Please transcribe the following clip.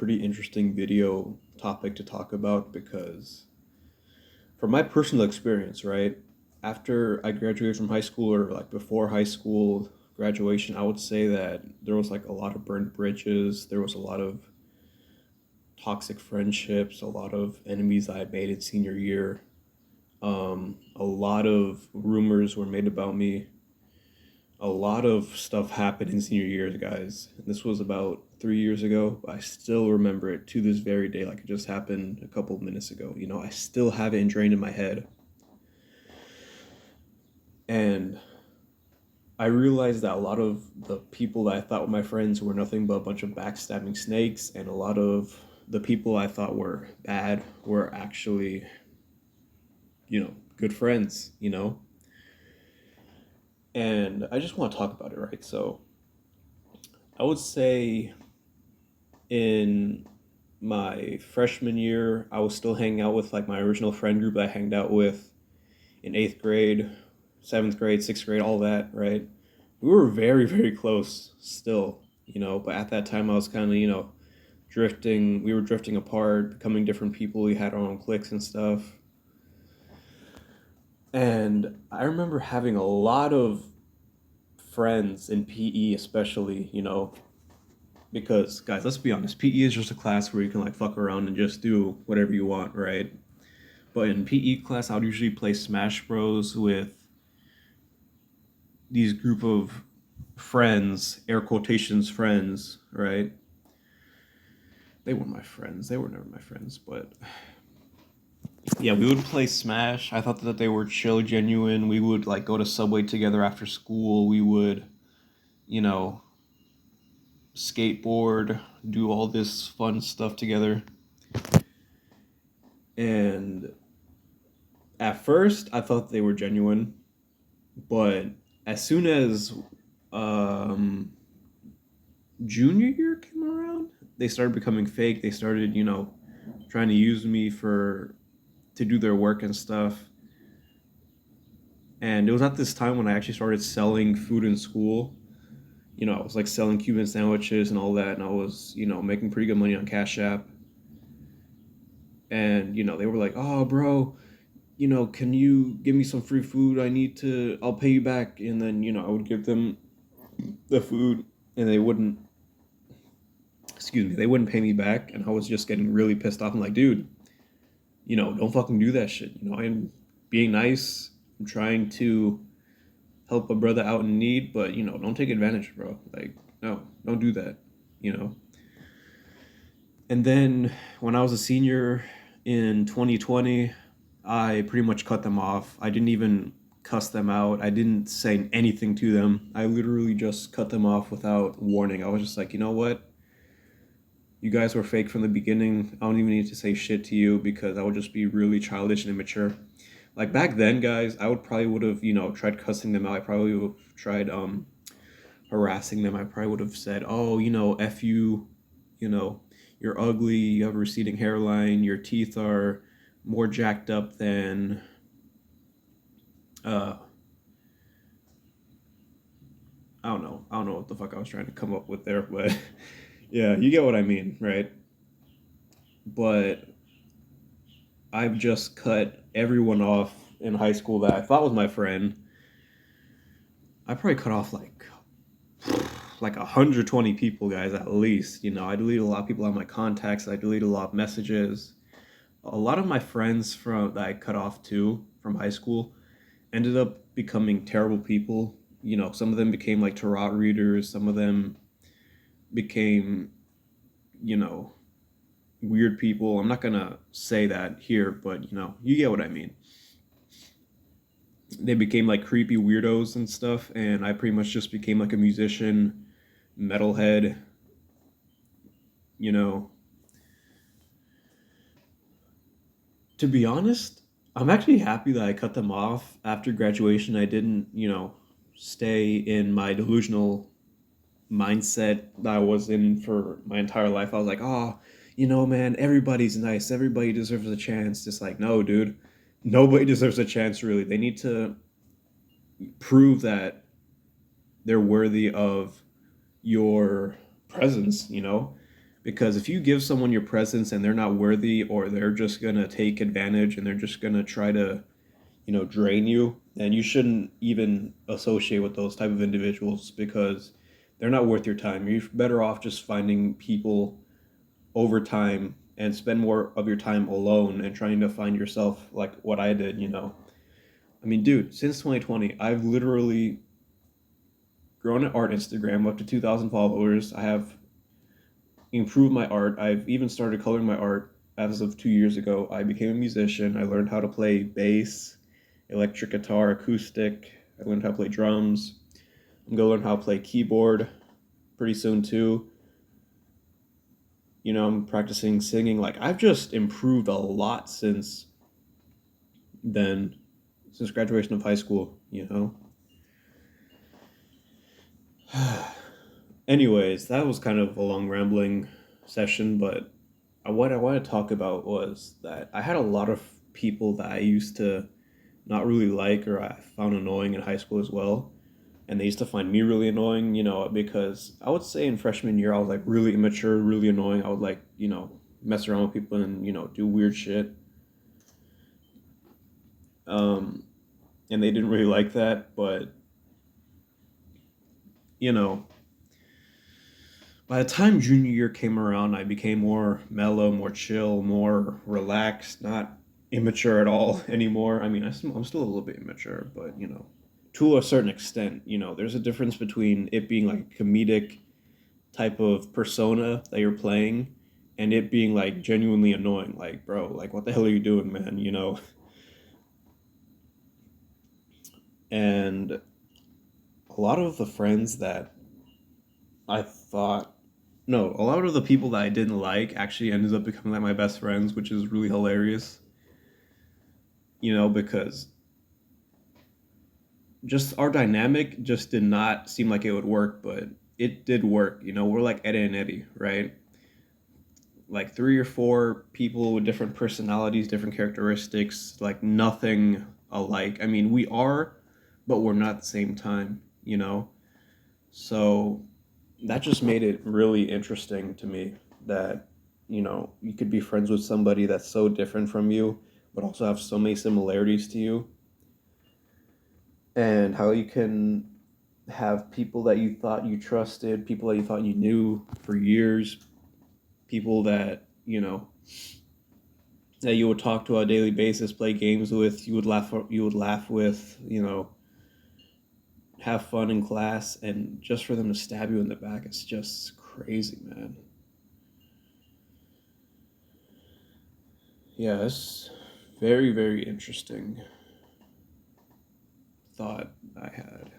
pretty interesting video topic to talk about because, from my personal experience, right, after I graduated from high school or like before high school graduation, I would say that there was like a lot of burnt bridges. There was a lot of toxic friendships, a lot of enemies I had made in senior year. A lot of rumors were made about me. A lot of stuff happened in senior years, guys. This was about 3 years ago. I still remember it to this very day, like it just happened a couple of minutes ago. I still have it ingrained in my head. And I realized that a lot of the people that I thought were my friends were nothing but a bunch of backstabbing snakes, and a lot of the people I thought were bad were actually, good friends. And I just want to talk about it, right? So I would say in my freshman year, I was still hanging out with like my original friend group that I hanged out with in eighth grade, seventh grade, sixth grade, all that, right? We were very, very close still, but at that time I was kind of, drifting. We were drifting apart, becoming different people. We had our own cliques and stuff. And I remember having a lot of friends in PE, especially, because guys, let's be honest, PE is just a class where you can like fuck around and just do whatever you want, right? But in PE class, I would usually play Smash Bros with these group of friends, air quotations friends, right? They weren't my friends. They were never my friends, but yeah, we would play Smash. I thought that they were chill, genuine. We would like go to Subway together after school. We would, you know, skateboard, do all this fun stuff together. And at first, I thought they were genuine, but as soon as um, junior year came around, they started becoming fake. They started, trying to use me for to do their work and stuff. And it was at this time when I actually started selling food in school. I was like selling Cuban sandwiches and all that, and I was, making pretty good money on Cash App. And, they were like, oh, bro, can you give me some free food? I'll pay you back. And then, I would give them the food and they wouldn't pay me back. And I was just getting really pissed off. I'm like, dude, don't fucking do that shit. I'm being nice. I'm trying to help a brother out in need, but, don't take advantage, bro. Like, no, don't do that, you know? And then when I was a senior in 2020, I pretty much cut them off. I didn't even cuss them out. I didn't say anything to them. I literally just cut them off without warning. I was just like, you know what? You guys were fake from the beginning. I don't even need to say shit to you because I would just be really childish and immature. Like back then, guys, I would have, tried cussing them out. I probably would have tried harassing them. I probably would have said, oh, F you, you know, you're ugly, you have a receding hairline, your teeth are more jacked up than uh I don't know what the fuck I was trying to come up with there, but yeah, you get what I mean, right? But I've just cut everyone off in high school that I thought was my friend. I probably cut off like 120 people, guys, at least. I deleted a lot of people out of my contacts. I deleted a lot of messages. A lot of my friends from that I cut off too from high school ended up becoming terrible people. Some of them became like tarot readers. Some of them became, you know, weird people. I'm not gonna say that here, but you get what I mean. They became like creepy weirdos and stuff, and I pretty much just became like a musician, metalhead. You know, to be honest, I'm actually happy that I cut them off after graduation. I didn't, stay in my delusional mindset that I was in for my entire life. I was like, oh, man, everybody's nice. Everybody deserves a chance. Just like, no, dude, nobody deserves a chance, really. They need to prove that they're worthy of your presence. Because if you give someone your presence and they're not worthy, or they're just gonna take advantage and they're just gonna try to, drain you, then you shouldn't even associate with those type of individuals, because they're not worth your time. You're better off just finding people over time and spend more of your time alone and trying to find yourself, like what I did. I mean, dude, since 2020, I've literally grown an art Instagram up to 2,000 followers. I have improved my art. I've even started coloring my art as of 2 years ago. I became a musician. I learned how to play bass, electric guitar, acoustic. I learned how to play drums. I'm gonna learn how to play keyboard pretty soon too. I'm practicing singing. Like, I've just improved a lot then, since graduation of high school. Anyways, that was kind of a long rambling session, but what I want to talk about was that I had a lot of people that I used to not really like, or I found annoying in high school as well. And they used to find me really annoying, because I would say in freshman year I was like really immature, really annoying. I would like, mess around with people and, do weird shit. Um, and they didn't really like that, but, you know, by the time junior year came around, I became more mellow, more chill, more relaxed, not immature at all anymore. I mean, I'm still a little bit immature, but, to a certain extent, there's a difference between it being like a comedic type of persona that you're playing and it being like genuinely annoying. Like, bro, like, what the hell are you doing, man? And a lot of the friends that I thought, no, a lot of the people that I didn't like actually ended up becoming like my best friends, which is really hilarious, because just our dynamic just did not seem like it would work, but it did work. We're like Eddie and Eddie, right? Like three or four people with different personalities, different characteristics, like nothing alike. I mean, we are, but we're not at the same time. So that just made it really interesting to me that, you could be friends with somebody that's so different from you, but also have so many similarities to you, and how you can have people that you thought you trusted, people that you thought you knew for years, people that you would talk to on a daily basis, play games with, you would laugh with, have fun in class, and just for them to stab you in the back, it's just crazy, man. Yeah, it's very, very interesting thought I had.